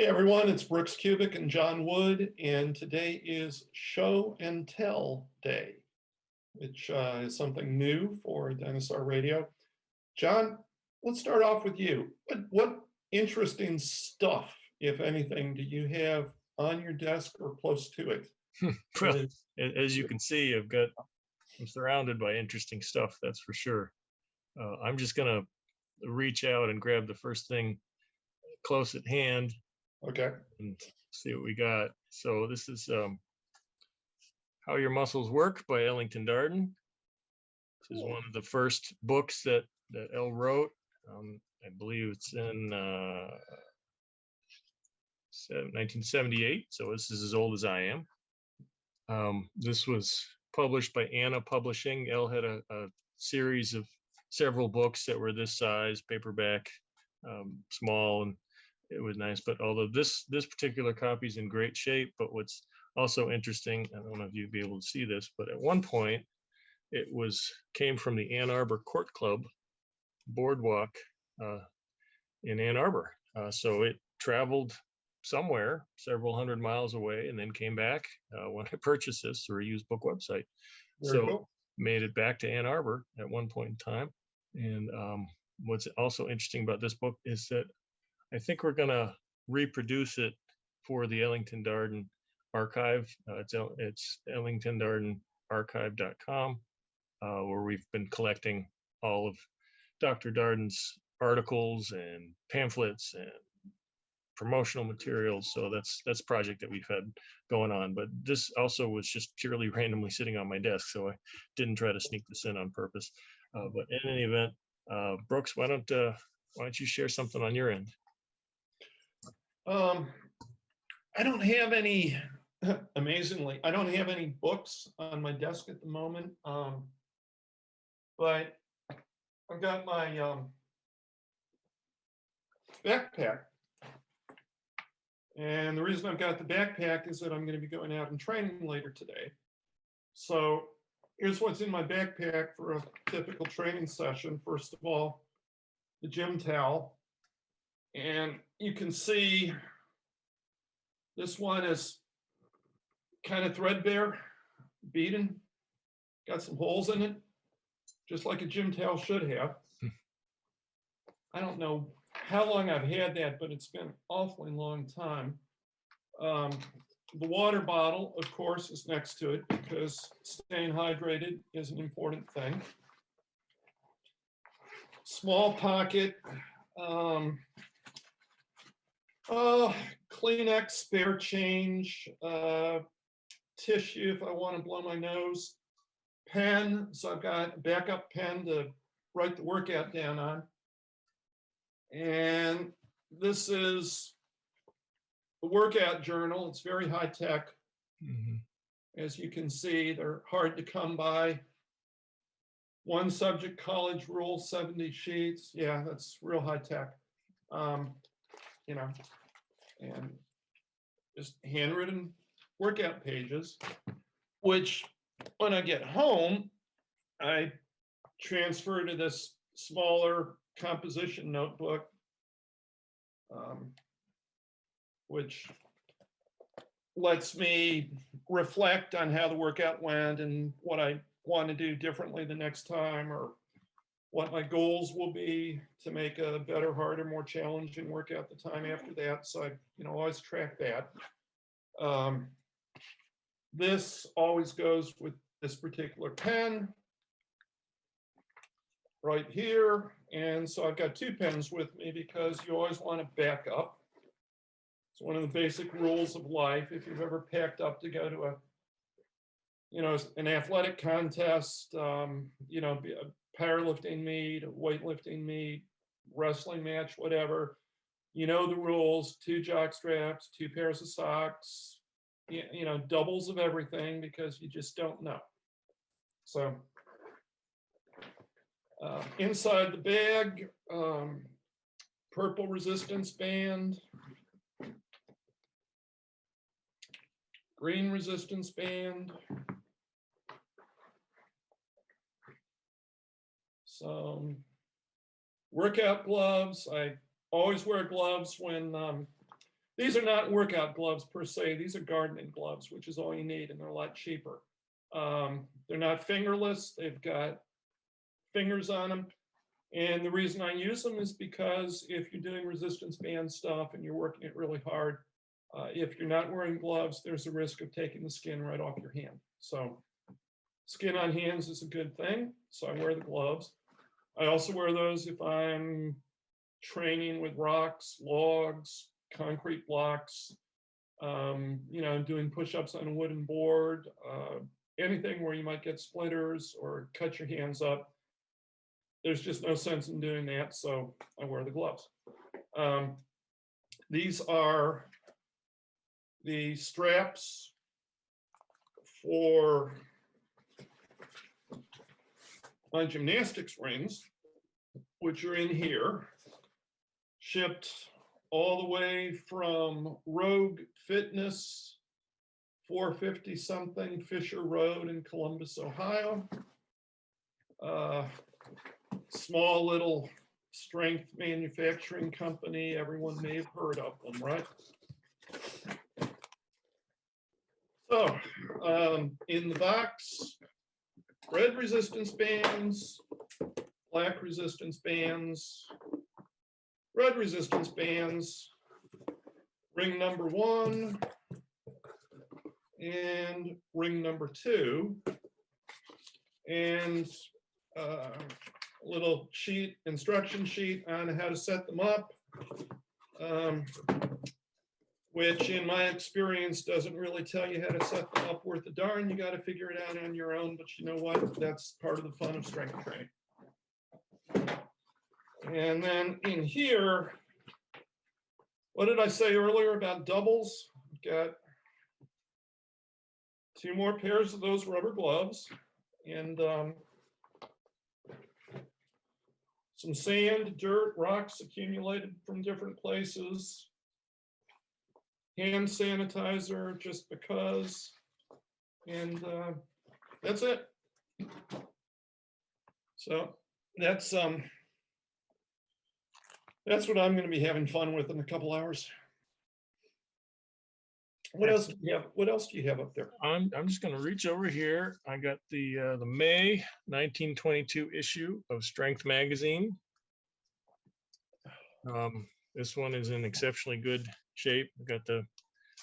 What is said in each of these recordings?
Hey everyone, it's Brooks Kubik and John Wood, and today is Show and Tell Day, which is something new for Dinosaur Radio. John, let's start off with you. What interesting stuff, if anything, do you have on your desk or close to it? Well, as you can see, I'm surrounded by interesting stuff, that's for sure. I'm just gonna reach out and grab the first thing close at hand. Okay. And see what we got. So this is How Your Muscles Work by Ellington Darden. This is one of the first books that Elle wrote. I believe it's in 1978, so this is as old as I am. This was published by Anna Publishing. Elle had a series of several books that were this size, paperback, small, and it was nice. But although this particular copy is in great shape, but what's also interesting, I don't know if you'd be able to see this, but at one point it came from the Ann Arbor Court Club boardwalk in Ann Arbor. So it traveled somewhere several hundred miles away and then came back when I purchased this through a used book website. Very cool. Made it back to Ann Arbor at one point in time. And what's also interesting about this book is that I think we're going to reproduce it for the Ellington Darden archive. It's ellingtondardenarchive.com, where we've been collecting all of Dr. Darden's articles and pamphlets and promotional materials. So that's a project that we've had going on. But this also was just purely randomly sitting on my desk, so I didn't try to sneak this in on purpose. But in any event, Brooks, why don't you share something on your end? I don't have any, amazingly, I don't have any books on my desk at the moment, but I've got my backpack. And the reason I've got the backpack is that I'm going to be going out and training later today. So here's what's in my backpack for a typical training session. First of all, the gym towel. And you can see this one is kind of threadbare, beaten, got some holes in it, just like a gym towel should have. I don't know how long I've had that, but it's been an awfully long time. The water bottle, of course, is next to it because staying hydrated is an important thing. Small pocket. Kleenex, spare change, tissue if I want to blow my nose, pen, so I've got a backup pen to write the workout down on. And this is the workout journal. It's very high tech. Mm-hmm. As you can see, they're hard to come by. One subject college rule, 70 sheets. Yeah, that's real high tech. And just handwritten workout pages, which when I get home, I transfer to this smaller composition notebook, which lets me reflect on how the workout went and what I want to do differently the next time, or what my goals will be to make a better, harder, more challenging workout the time after that. So I, always track that. This always goes with this particular pen right here. And so I've got two pens with me because you always want to back up. It's one of the basic rules of life. If you've ever packed up to go to an athletic contest, a powerlifting meet, a weightlifting meet, wrestling match, whatever, the rules: 2 jock straps, 2 pairs of socks, doubles of everything, because you just don't know. So inside the bag, purple resistance band, green resistance band, some workout gloves. I always wear gloves when These are not workout gloves per se. These are gardening gloves, which is all you need, and they're a lot cheaper. They're not fingerless. They've got fingers on them. And the reason I use them is because if you're doing resistance band stuff and you're working it really hard, if you're not wearing gloves, there's a risk of taking the skin right off your hand. So skin on hands is a good thing. So I wear the gloves. I also wear those if I'm training with rocks, logs, concrete blocks, doing push-ups on a wooden board, anything where you might get splinters or cut your hands up. There's just no sense in doing that, so I wear the gloves. These are the straps for my gymnastics rings, which are in here, shipped all the way from Rogue Fitness, 450 something Fisher Road in Columbus, Ohio. Small little strength manufacturing company. Everyone may have heard of them, right? So in the box, red resistance bands, black resistance bands, red resistance bands, ring number 1 and ring number 2, and a little sheet, instruction sheet on how to set them up, which in my experience doesn't really tell you how to set them up worth a darn. You got to figure it out on your own, but you know what? That's part of the fun of strength training. And then in here, what did I say earlier about doubles? I've got 2 more pairs of those rubber gloves and some sand, dirt, rocks accumulated from different places, hand sanitizer just because, and that's it. So that's what I'm going to be having fun with in a couple hours. What else do you have? What else do you have up there? I'm just going to reach over here. I got the May 1922 issue of Strength magazine. This one is in exceptionally good shape. I got the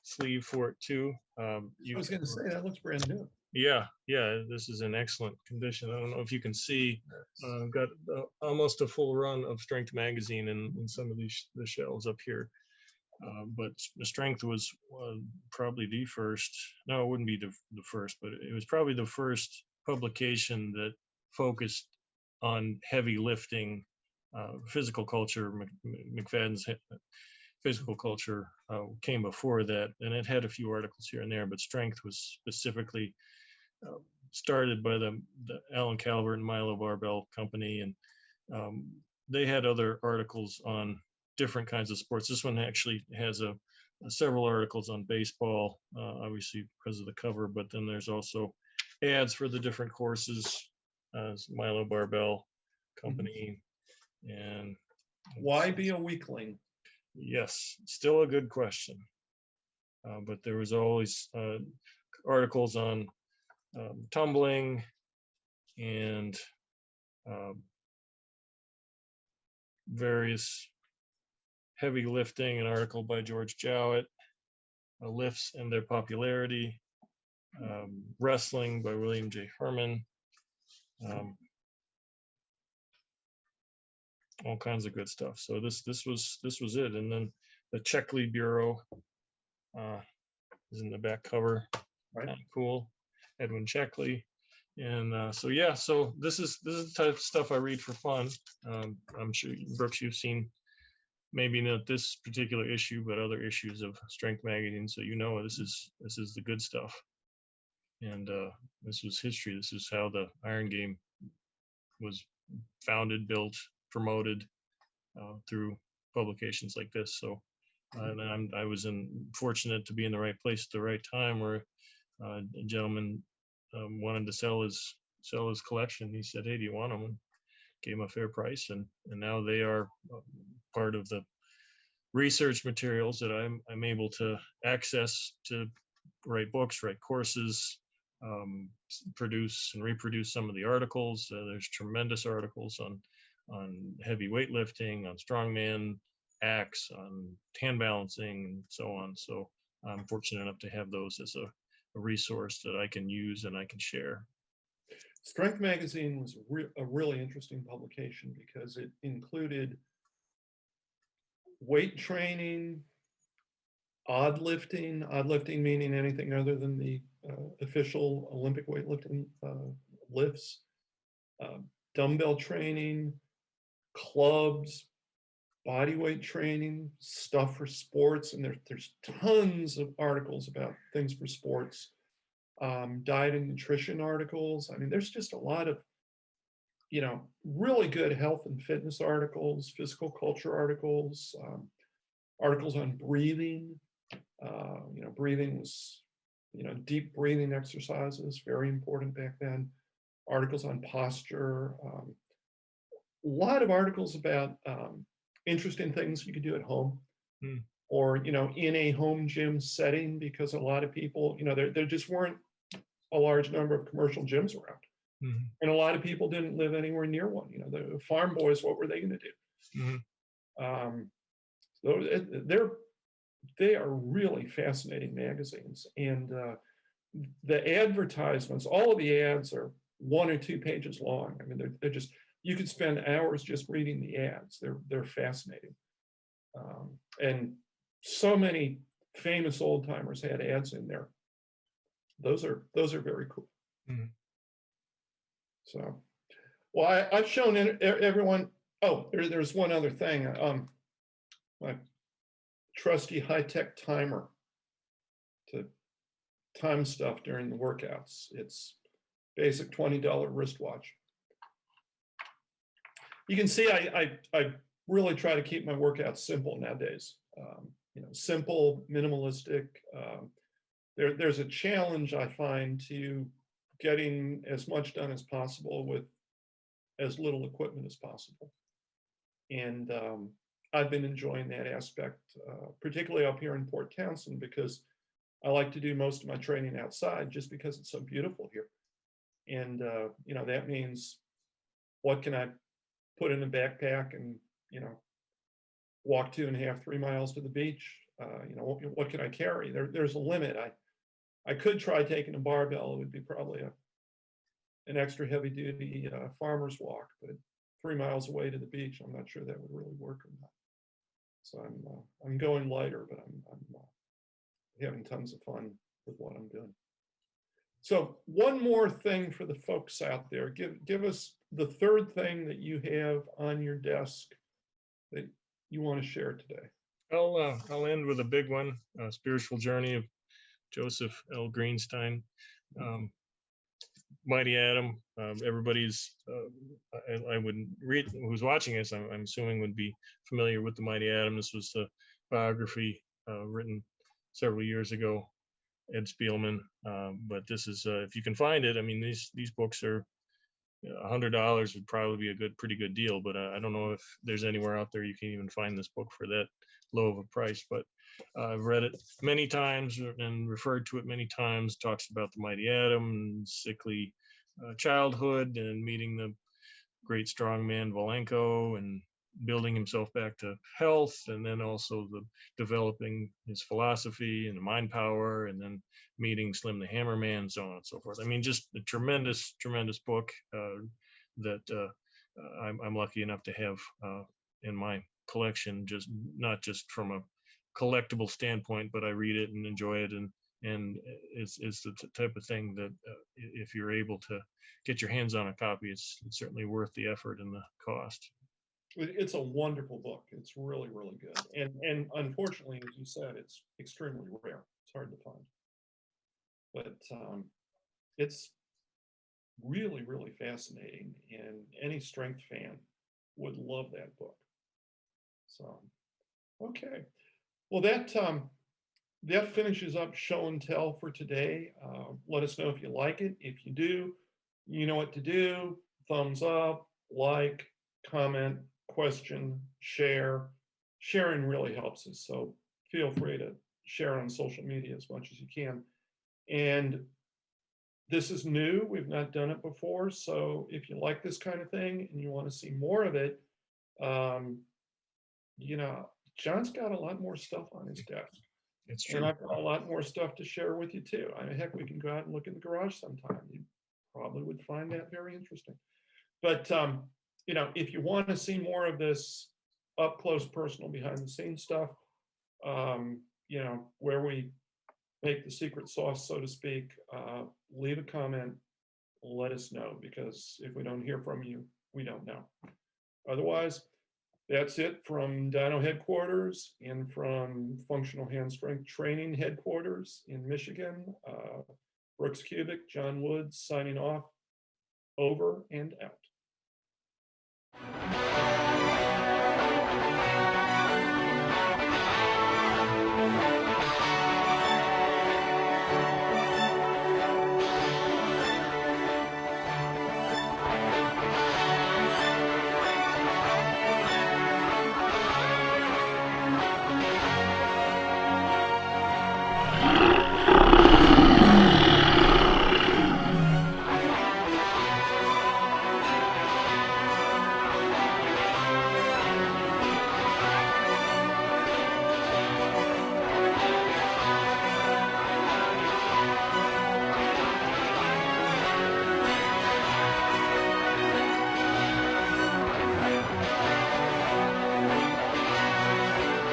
sleeve for it too. I was going to say that looks brand new. Yeah, this is in excellent condition. I don't know if you can see. I've got almost a full run of Strength magazine in some of these the shelves up here. But the Strength was probably the first. No, it wouldn't be the first, but it was probably the first publication that focused on heavy lifting, physical culture. McFadden's physical culture came before that, and it had a few articles here and there, but Strength was specifically started by the Alan Calvert and Milo Barbell Company, and they had other articles on different kinds of sports. This one actually has several articles on baseball, obviously because of the cover, but then there's also ads for the different courses, Milo Barbell Company. And why be a weakling? Yes, still a good question. But there was always articles on tumbling and various heavy lifting, an article by George Jowett, lifts and their popularity, wrestling by William J. Herman, all kinds of good stuff. So this was it. And then the Checkley Bureau is in the back cover. Right. Kind of cool. Edwin Checkley. And so this is the type of stuff I read for fun. I'm sure, Brooks, you've seen maybe not this particular issue, but other issues of Strength magazine, so you know this is the good stuff. And this was history. This is how the Iron Game was founded, built, promoted through publications like this. So and I was fortunate to be in the right place at the right time, where a gentleman wanted to sell his collection. He said, "Hey, do you want them?" And gave him a fair price, and now they are part of the research materials that I'm able to access to write books, write courses, produce and reproduce some of the articles. There's tremendous articles on heavy weightlifting, on strongman acts, on hand balancing, and so on. So I'm fortunate enough to have those as a resource that I can use and I can share. Strength Magazine was a really interesting publication because it included weight training, odd lifting meaning anything other than the official Olympic weightlifting lifts, dumbbell training, clubs, body weight training, stuff for sports, and there's tons of articles about things for sports, diet and nutrition articles. I mean, there's just a lot of, really good health and fitness articles, physical culture articles, articles on breathing. Breathing was, deep breathing exercises, very important back then. Articles on posture, a lot of articles about interesting things you could do at home, or in a home gym setting, because a lot of people, there just weren't a large number of commercial gyms around, and a lot of people didn't live anywhere near one. The farm boys, what were they going to do? So they are really fascinating magazines, and the advertisements, all of the ads are 1 or 2 pages long. I mean, they're just, you could spend hours just reading the ads. They're fascinating, and so many famous old timers had ads in there. Those are very cool. So, well, I've shown everyone. Oh, there's one other thing. My trusty high-tech timer to time stuff during the workouts. It's basic $20 wristwatch. You can see I really try to keep my workouts simple nowadays. Simple, minimalistic. There's a challenge I find to getting as much done as possible with as little equipment as possible. And I've been enjoying that aspect, particularly up here in Port Townsend, because I like to do most of my training outside just because it's so beautiful here. And, that means what can I put in a backpack and, walk 2.5, 3 miles to the beach? What can I carry? There's a limit. I could try taking a barbell. It would be probably an extra heavy duty farmer's walk, but 3 miles away to the beach, I'm not sure that would really work or not. So I'm going lighter, but I'm having tons of fun with what I'm doing. So one more thing for the folks out there, give us the third thing that you have on your desk that you want to share today. I'll end with a big one, Spiritual Journey of Joseph L. Greenstein. Mighty Atom. Everybody's, I would read, who's watching this, I'm assuming would be familiar with the Mighty Atom. This was a biography written several years ago, Ed Spielman. But this is, if you can find it, I mean, these books are $100 would probably be pretty good deal. But I don't know if there's anywhere out there you can even find this book for that low of a price. But I've read it many times and referred to it many times. Talks about the Mighty Atom, sickly childhood, and meeting the great strongman Valenko and building himself back to health, and then also the developing his philosophy and the mind power, and then meeting Slim the Hammer Man, so on and so forth. I mean, just a tremendous book that I'm lucky enough to have in my collection, just not just from a collectible standpoint, but I read it and enjoy it, and it's the type of thing that if you're able to get your hands on a copy, it's certainly worth the effort and the cost. It's a wonderful book. It's really, really good. And unfortunately, as you said, it's extremely rare. It's hard to find. But it's really, really fascinating. And any strength fan would love that book. So, okay. Well, that finishes up show and tell for today. Let us know if you like it. If you do, you know what to do. Thumbs up, like, comment, question, share sharing really helps us. So feel free to share on social media as much as you can. And this is new. We've not done it before. So if you like this kind of thing and you want to see more of it, um, you know, John's got a lot more stuff on his desk. It's And true. I've got a lot more stuff to share with you too. I mean, heck, we can go out and look in the garage sometime. You probably would find that very interesting. But you know, if you want to see more of this up close, personal, behind the scenes stuff, you know, where we make the secret sauce, so to speak, leave a comment, let us know, because if we don't hear from you, we don't know. Otherwise, that's it from Dino headquarters and from Functional Hand Strength Training headquarters in Michigan. Brooks Kubik, John Woods signing off, over and out.